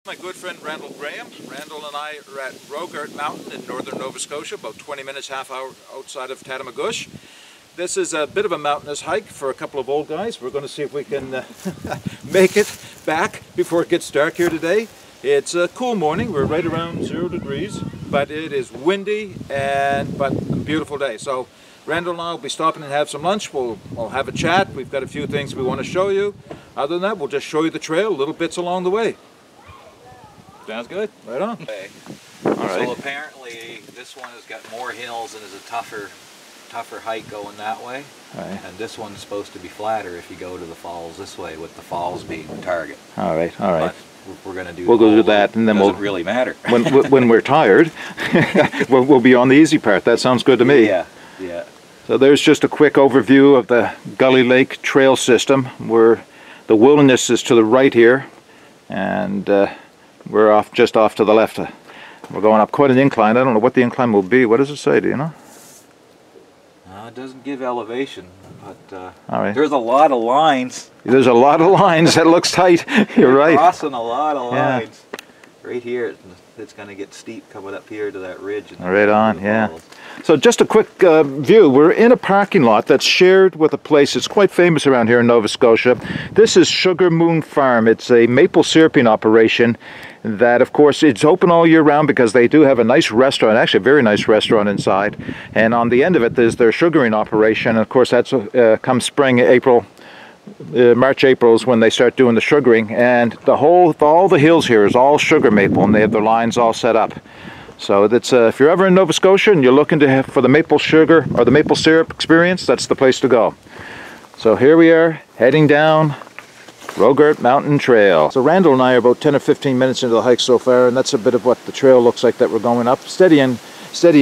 My good friend Randal Graham. Randal and I are at Rogart Mountain in northern Nova Scotia, about 20 minutes, half hour outside of Tatamagouche. This is a bit of a mountainous hike for a couple of old guys. We're going to see if we can make it back before it gets dark here today. It's a cool morning. We're right around 0 degrees, but it is windy but a beautiful day. So Randal and I will be stopping and have some lunch. We'll have a chat. We've got a few things we want to show you. Other than that, we'll just show you the trail, little bits along the way. Sounds good. Right on. Okay. All right. So apparently this one has got more hills and is a tougher hike going that way. Right. And this one's supposed to be flatter if you go to the falls this way, with the falls being the target. All right. All right. But we're going to do. We'll go do that, and then doesn't really matter. when we're tired, we'll be on the easy part. That sounds good to me. Yeah. Yeah. So there's just a quick overview of the Gully Lake trail system, where the wilderness is to the right here, and we're just off to the left. We're going up quite an incline. I don't know what the incline will be. What does it say? Do you know? It doesn't give elevation, but all right. There's a lot of lines. There's a lot of lines. That looks tight. You're right. Crossing a lot of lines. Yeah. Right here, it's going to get steep coming up here to that ridge. And right on, yeah. So just a quick view. We're in a parking lot that's shared with a place that's quite famous around here in Nova Scotia. This is Sugar Moon Farm. It's a maple syruping operation that, of course, it's open all year round because they do have a nice restaurant, actually a very nice restaurant inside. And on the end of it, there's their sugaring operation. And of course, that's come spring, April. March, April is when they start doing the sugaring, and all the hills here is all sugar maple, and they have their lines all set up. So that's if you're ever in Nova Scotia and you're looking for the maple sugar or the maple syrup experience, that's the place to go. So here we are heading down Rogart Mountain Trail. So Randal and I are about 10 or 15 minutes into the hike so far, and that's a bit of what the trail looks like that we're going up. Steady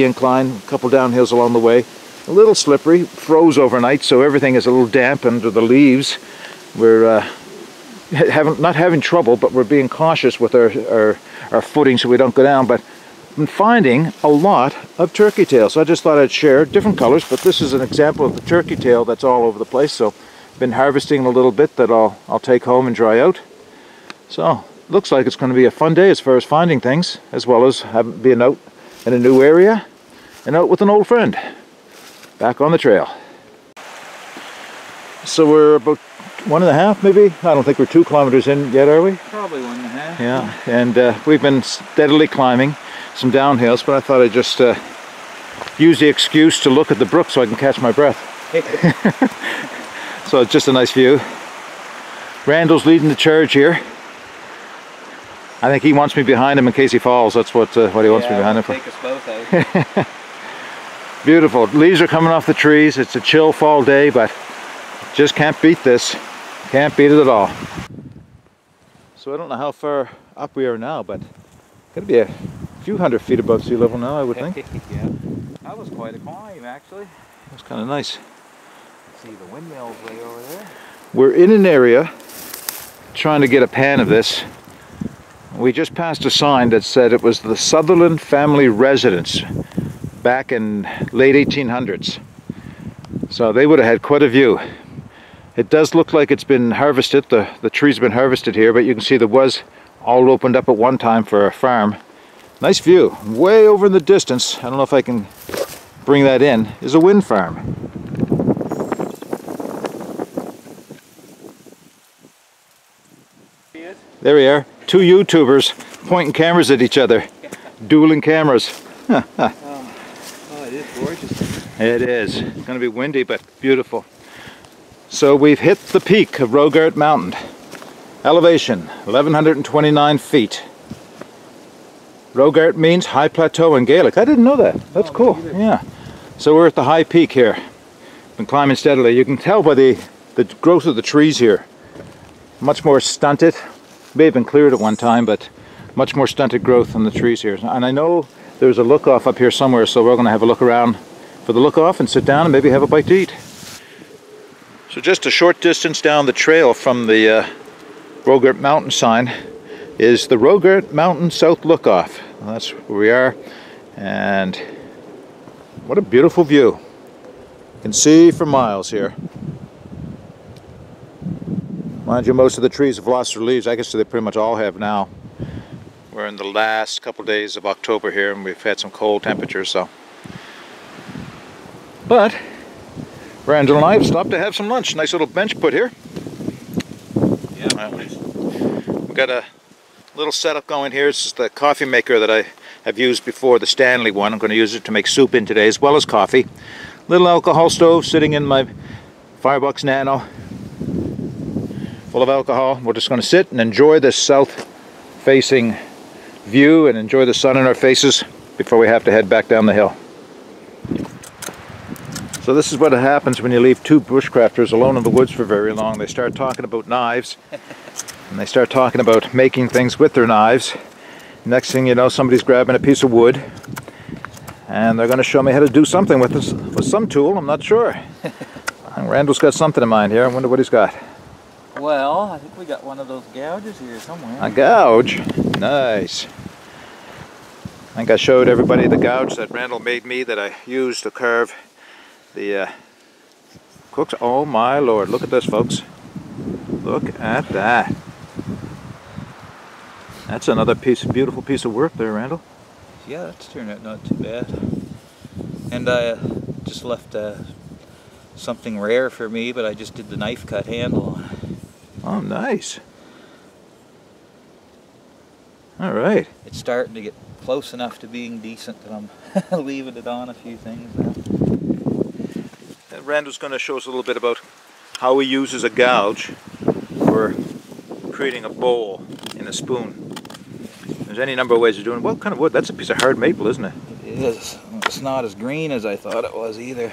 incline, a couple downhills along the way. A little slippery, froze overnight, so everything is a little damp under the leaves. We're not having trouble, but we're being cautious with our footing so we don't go down. But I'm finding a lot of turkey tail, so I just thought I'd share different colors. But this is an example of the turkey tail that's all over the place. So been harvesting a little bit that I'll take home and dry out. So looks like it's going to be a fun day as far as finding things, as well as being out in a new area and out with an old friend. Back on the trail. So we're about 1.5 maybe? I don't think we're 2 kilometers in yet, are we? Probably 1.5. Yeah, and we've been steadily climbing some downhills, but I thought I'd just use the excuse to look at the brook so I can catch my breath. So it's just a nice view. Randal's leading the charge here. I think he wants me behind him in case he falls. That's what he wants me behind him for. Take us both out. Beautiful. Leaves are coming off the trees. It's a chill fall day, but just can't beat this. Can't beat it at all. So I don't know how far up we are now, but got to be a few hundred feet above sea level now, I would think. Yeah, that was quite a climb, actually. That's kind of nice. See the windmills way over there. We're in an area trying to get a pan of this. We just passed a sign that said it was the Sutherland family residence back in late 1800s. So they would have had quite a view. It does look like it's been harvested. The trees have been harvested here, but you can see there was all opened up at one time for a farm. Nice view. Way over in the distance, I don't know if I can bring that in, is a wind farm. There we are. 2 YouTubers pointing cameras at each other. Dueling cameras. It is gorgeous. It is. It's going to be windy, but beautiful. So we've hit the peak of Rogart Mountain. Elevation, 1,129 feet. Rogart means high plateau in Gaelic. I didn't know that. That's cool. Yeah. So we're at the high peak here. Been climbing steadily. You can tell by the growth of the trees here. Much more stunted. May have been cleared at one time, but much more stunted growth on the trees here. And I know there's a look-off up here somewhere, so we're going to have a look around for the look-off and sit down and maybe have a bite to eat. So just a short distance down the trail from the Rogart Mountain sign is the Rogart Mountain South Look-Off. Well, that's where we are, and what a beautiful view. You can see for miles here. Mind you, most of the trees have lost their leaves. I guess they pretty much all have now. We're in the last couple days of October here, and we've had some cold temperatures, so. But Randal and I have stopped to have some lunch. Nice little bench put here. Yeah. We've got a little setup going here. It's the coffee maker that I have used before, the Stanley one. I'm going to use it to make soup in today as well as coffee. Little alcohol stove sitting in my Firebox Nano, full of alcohol. We're just going to sit and enjoy this south-facing view and enjoy the sun in our faces before we have to head back down the hill. So this is what happens when you leave two bushcrafters alone in the woods for very long. They start talking about knives, and they start talking about making things with their knives. Next thing you know, somebody's grabbing a piece of wood, and they're going to show me how to do something with this, with some tool. I'm not sure. Randal's got something in mind here. I wonder what he's got. Well, I think we got one of those gouges here somewhere. A gouge? Nice. I think I showed everybody the gouge that Randal made me that I used to carve the cooks. Oh my lord, look at this, folks. Look at that. That's another beautiful piece of work there, Randal. Yeah, that's turned out not too bad. And I just left something rare for me, but I just did the knife cut handle on it. Oh, nice. All right. It's starting to get close enough to being decent that I'm leaving it on a few things now. Randal's going to show us a little bit about how he uses a gouge for creating a bowl in a spoon. There's any number of ways of doing it. What kind of wood? That's a piece of hard maple, isn't it? It is. It's not as green as I thought it was either.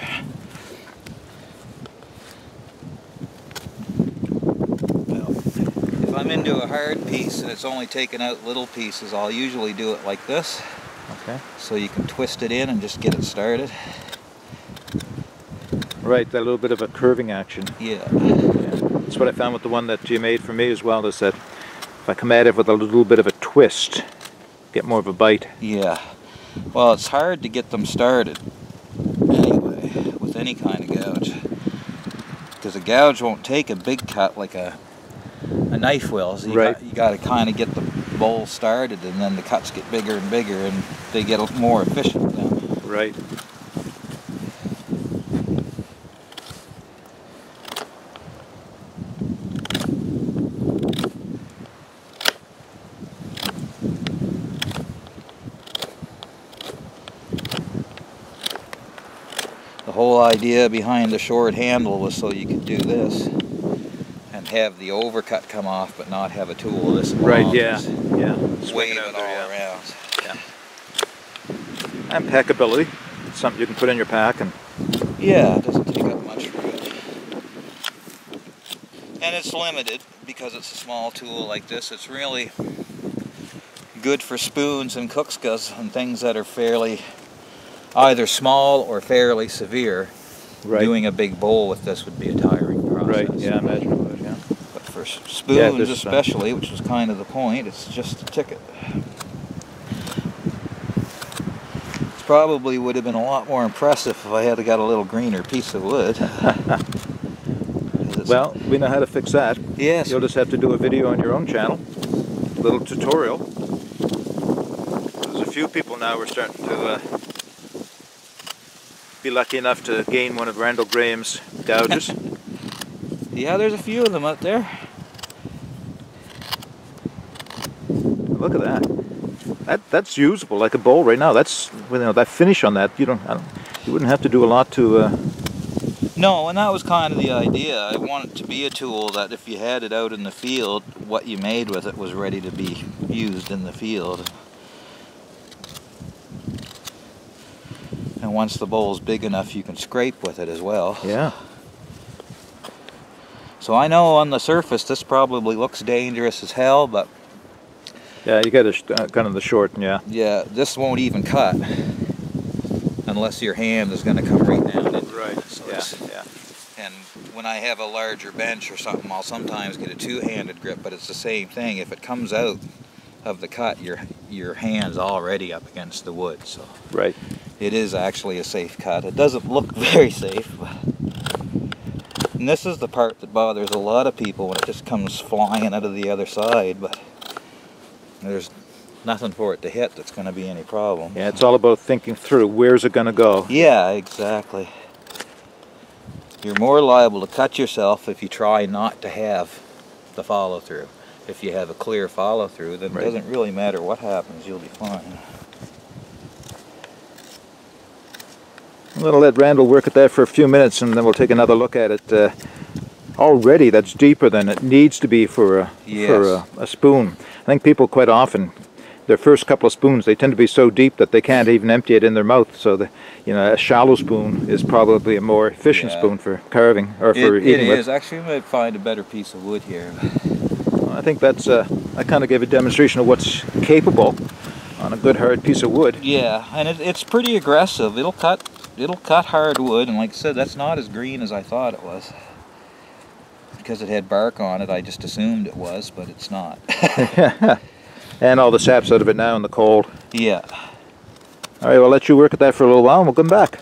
If I'm into a hard piece and it's only taking out little pieces, I'll usually do it like this. Okay. So you can twist it in and just get it started. Right, that little bit of a curving action. Yeah. That's what I found with the one that you made for me as well, is that if I come at it with a little bit of a twist, get more of a bite. Yeah. Well, it's hard to get them started anyway with any kind of gouge, because a gouge won't take a big cut like a knife will. So you got to kind of get the bowl started, and then the cuts get bigger and bigger, and they get more efficient then. Right. The whole idea behind the short handle was so you could do this and have the overcut come off, but not have a tool this long. Right, yeah. Wave it all around. Yeah. Impeccability. It's something you can put in your pack. And yeah, it doesn't take up much room. And it's limited because it's a small tool like this. It's really good for spoons and cookskas and things that are fairly either small or fairly severe. Right. Doing a big bowl with this would be a tiring process. Right, yeah, I imagine it would, yeah. But for spoons especially, which was kind of the point, it's just a ticket. It probably would have been a lot more impressive if I had got a little greener piece of wood. Well, we know how to fix that. Yes. You'll just have to do a video on your own channel, a little tutorial. There's a few people now who are starting to be lucky enough to gain one of Randal Graham's gouges. Yeah, there's a few of them out there. Look at that. That's usable like a bowl right now. That's, you know, that finish on that. You wouldn't have to do a lot to. No, and that was kind of the idea. I want it to be a tool that if you had it out in the field, what you made with it was ready to be used in the field. And once the bowl's big enough, you can scrape with it as well. Yeah. So I know on the surface this probably looks dangerous as hell, but yeah, you got kind of the short, yeah. Yeah, this won't even cut unless your hand is going to come right down it. Right. So Yeah. And when I have a larger bench or something, I'll sometimes get a two-handed grip, but it's the same thing. If it comes out of the cut, your hand's already up against the wood. So right. It is actually a safe cut. It doesn't look very safe, but and this is the part that bothers a lot of people when it just comes flying out of the other side. But there's nothing for it to hit that's going to be any problem. Yeah, it's all about thinking through, where's it going to go? Yeah, exactly. You're more liable to cut yourself if you try not to have the follow-through. If you have a clear follow-through, then it doesn't really matter what happens, you'll be fine. I'm going to let Randal work at that for a few minutes, and then we'll take another look at it. Already, that's deeper than it needs to be for a spoon. I think people quite often, their first couple of spoons, they tend to be so deep that they can't even empty it in their mouth. So, a shallow spoon is probably a more efficient spoon for carving or for eating with. It is. Actually, you might find a better piece of wood here. I think that's, I kind of gave a demonstration of what's capable on a good hard piece of wood. Yeah, and it's pretty aggressive. It'll cut hard wood, and like I said, that's not as green as I thought it was. Because it had bark on it, I just assumed it was, but it's not. And all the sap's out of it now in the cold. Yeah. All right, we'll let you work at that for a little while, and we'll come back.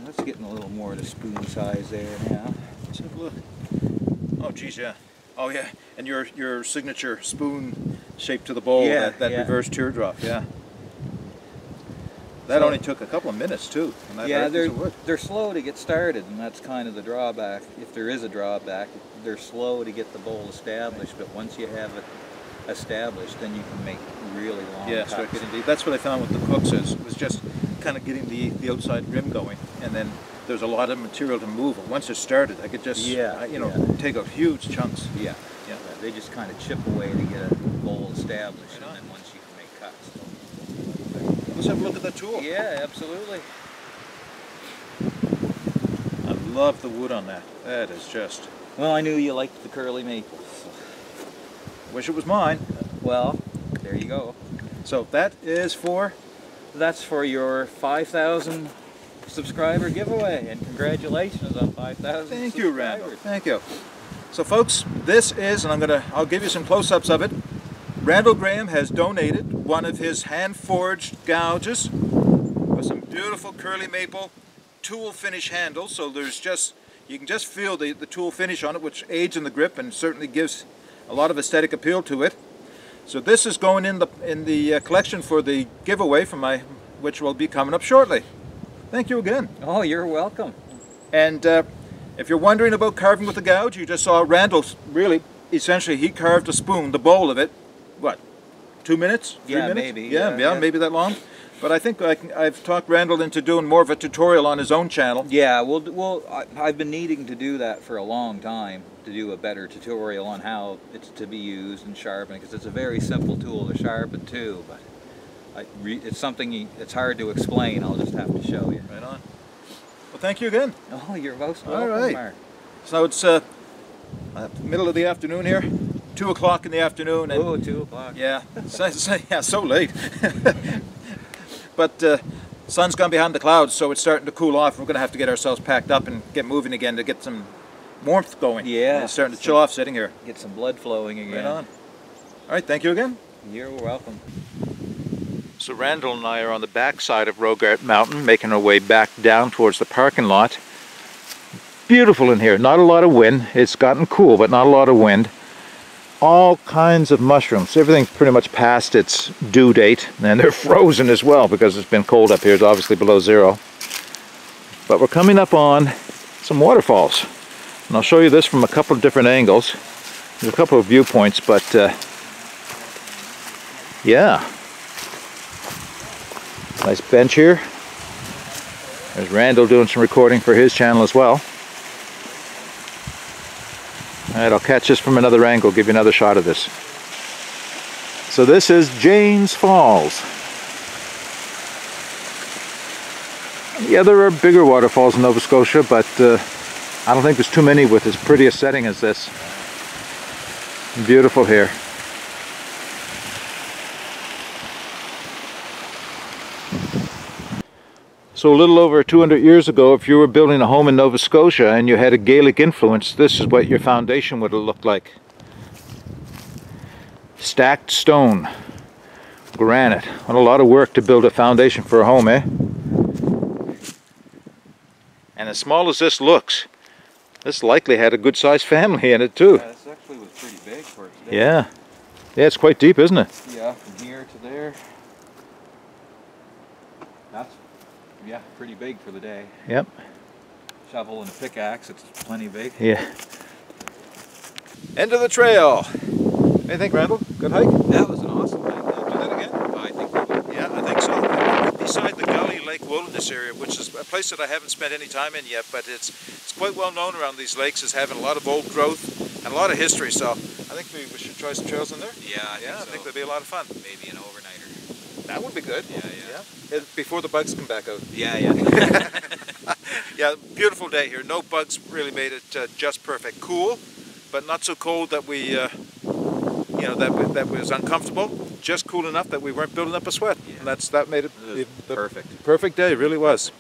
That's getting a little more to spoon size there now. Let's have a look. Oh, geez, yeah. Oh, yeah. And your signature spoon shape to the bowl, that reverse teardrop, yeah. That only took a couple of minutes, too. Yeah, they're slow to get started, and that's kind of the drawback. If there is a drawback, they're slow to get the bowl established, but once you have it established, then you can make really long cuts. Right, indeed. That's what I found with the crooks it was just kind of getting the outside rim going, and then there's a lot of material to move. And once it started, I could just, take out huge chunks. Yeah. They just kind of chip away to get a bowl established, and then once you can make cuts. Let's have a look at the tool. Yeah, absolutely. I love the wood on that. That is just... Well, I knew you liked the curly maples. So. Wish it was mine. Well, there you go. So that is for? That's for your 5,000 subscriber giveaway, and congratulations on 5,000 Thank you, Randal. Thank you. So folks, this is, and I'll give you some close-ups of it. Randal Graham has donated one of his hand-forged gouges with some beautiful curly maple tool finish handles. So you can just feel the tool finish on it, which aids in the grip and certainly gives a lot of aesthetic appeal to it. So this is going in the collection for the giveaway which will be coming up shortly. Thank you again. Oh, you're welcome. And if you're wondering about carving with a gouge, you just saw Randal essentially he carved a spoon, the bowl of it. What, 2 minutes? 3 minutes? Maybe. Yeah, maybe that long. But I think I've talked Randal into doing more of a tutorial on his own channel. Yeah, I've been needing to do that for a long time, to do a better tutorial on how it's to be used and sharpened, because it's a very simple tool to sharpen too, but it's something it's hard to explain. I'll just have to show you. Right on. Well, thank you again. Oh, you're most welcome, all right. Mark. So it's middle of the afternoon here. 2 o'clock in the afternoon. And, oh, 2 o'clock. Yeah, so late. But sun's gone behind the clouds, so it's starting to cool off. We're going to have to get ourselves packed up and get moving again to get some warmth going. Yeah. It's starting to chill off sitting here. Get some blood flowing again. Right on. All right, thank you again. You're welcome. So Randal and I are on the back side of Rogart Mountain, making our way back down towards the parking lot. Beautiful in here. Not a lot of wind. It's gotten cool, but not a lot of wind. All kinds of mushrooms. Everything's pretty much past its due date, and they're frozen as well because it's been cold up here. It's obviously below zero. But we're coming up on some waterfalls, and I'll show you this from a couple of different angles. There's a couple of viewpoints, but yeah. Nice bench here. There's Randal doing some recording for his channel as well. Alright, I'll catch this from another angle, give you another shot of this. So this is Jane's Falls. Yeah, there are bigger waterfalls in Nova Scotia, but I don't think there's too many with as pretty a setting as this. Beautiful here. So a little over 200 years ago, if you were building a home in Nova Scotia and you had a Gaelic influence, this is what your foundation would have looked like. Stacked stone, granite. What a lot of work to build a foundation for a home, eh? And as small as this looks, this likely had a good-sized family in it too. Yeah, this actually was pretty big for its day. Yeah. Yeah, it's quite deep, isn't it? Yeah, from here to there. That's, yeah, pretty big for the day. Yep. Shovel and a pickaxe, it's plenty big. Yeah. End of the trail. What do you think, Randall? Good hike? That was an awesome hike. Do that again? I think we will. Yeah, I think so. Right beside the Gully Lake Wilderness area, which is a place that I haven't spent any time in yet, but it's quite well known around these lakes as having a lot of old growth and a lot of history. So I think we should try some trails in there. Yeah, I think that'd be a lot of fun. Maybe an overnighter. That would be good. Yeah. Before the bugs come back out. Yeah. Yeah, beautiful day here. No bugs really made it just perfect. Cool, but not so cold that we, that was uncomfortable. Just cool enough that we weren't building up a sweat, and that made it the perfect. Perfect day. It really was.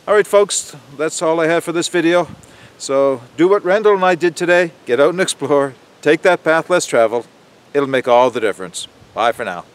All right, folks, that's all I have for this video. So do what Randall and I did today. Get out and explore. Take that path less traveled. It'll make all the difference. Bye for now.